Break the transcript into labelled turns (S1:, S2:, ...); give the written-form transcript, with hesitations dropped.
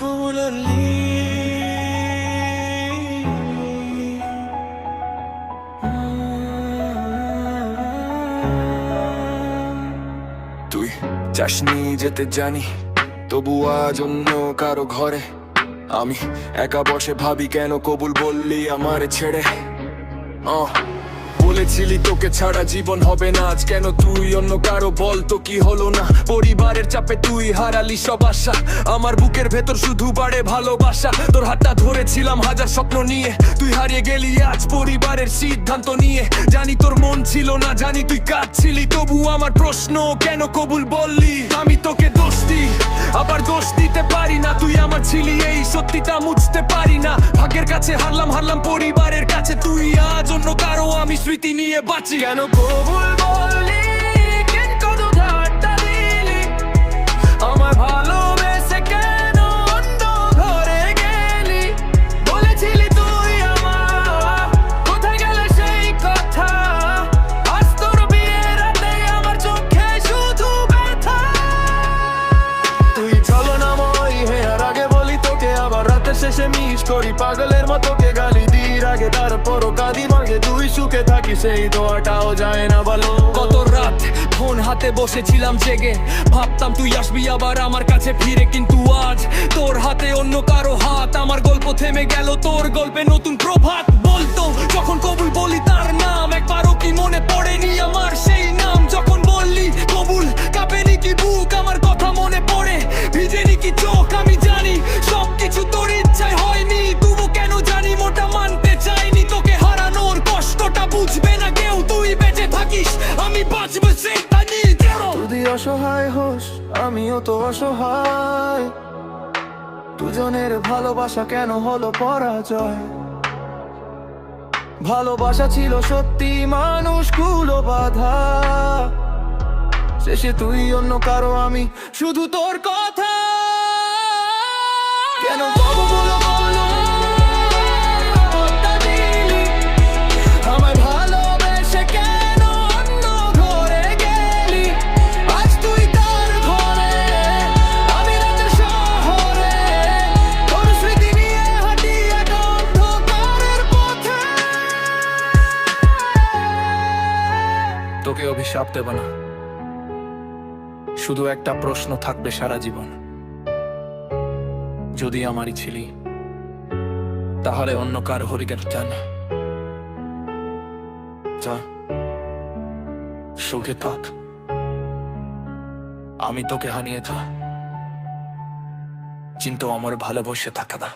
S1: বললি তুই চাসনি যেতে জানি, তবু আজ অন্য কারো ঘরে আমি একা বসে ভাবি কেন কবুল বললি আমারে ছেড়ে। বলেছিলি তোকে ছাড়া জীবন হবে না, আজ কেন তুই অন্য কারো বল তো কি হলো না? পরিবারের চাপে তুই হারালি সব আশা, আমার বুকের ভেতর শুধু বাড়ে ভালোবাসা। তোর হাতটা ধরেছিলাম হাজার স্বপ্ন নিয়ে, তুই হারিয়ে গেলি আজ পরিবারের সিদ্ধান্ত নিয়ে। জানি তোর মন ছিল না, জানি তুই কাঁদছিলি, তবু আমার প্রশ্ন কেন কবুল বললি? আমি তোকে দোষ দিই, আবার দোষ দিতে পারি না, তুই আমার ছিলি এই সত্যিটা মুছতে পারি না। ভাগ্যের কাছে হারলাম পরিবারের কাছে, তুই আজ অন্য কারো, আমি স্মৃতি নিয়ে বাঁচি। কেন কবুল বললি কিন্তু ধারটা দিলি, আমার ভালোবেসে কেন অন্য ঘরে গেলি? বলেছিলি তুই আমার, কোথায় গেলে সেই কথা? আজ তোর বিয়ের রাতে আমার চোখে শুধু ব্যথা। তুই ছলনাময় আর আগে বলি তোকে, আবার রাতের শেষে মিস করি পাগলের মতো কে গালি দিই আগে, তারপরও কাঁদি মাগে তুই সুখে থাকি, সেই দোয়াটাও যায় না বলো। কত রাত ফোন হাতে বসেছিলাম জেগে, ভাবতাম তুই আসবি আবার আমার কাছে ফিরে, কিন্তু আজ তোর হাতে অন্য কারো হাত। আমার গল্প থেমে গেল, তোর গল্পে নতুন প্রভাত। বলতো যখন কবুল বলি তার নাম, একবারও কি মনে পড়েনি আমার সেই নাম? যখন বললি কবুল কাঁপেনি কি বুক, আমার কথা মনে পড়ে ভিজেনি কি চোখ? আমি জানি সবকিছু তোর ইচ্ছায় হয়নি, তবু কেন জানি মোটা মানতে চাইনি। তোকে হারানোর কষ্টটা বুঝবে না কেউ, তুই বেঁচে থাকিস আমি বাঁচবো সেটা নিয়ে। যদি অসহায় হোস আমিও তো অসহায়, দুজনের ভালোবাসা কেন হলো পরাজয়? ভালোবাসা ছিল সত্যি মানুষগুলো বাধা, শেষে তুই অন্য কারো, আমি শুধু তোর কথা। কেন কবুল বলো দিলি, আমায় ভালোবেসে কেন অন্য ঘরে গেলি? আজ তুই তার ঘরে, আমি রাতের শহরে, তোর স্মৃতি নিয়ে হাঁটি এক অন্ধকারের পথে। তোকে অভিশাপ দেব না, শুধু একটা প্রশ্ন থাকবে সারা জীবন, যদি আমারই ছিলি তাহলে অন্য কার হরিকেন চান যা, সুখে থাক। আমি তোকে হানিয়ে থা, কিন্তু আমার ভালোবাসে থাকা না।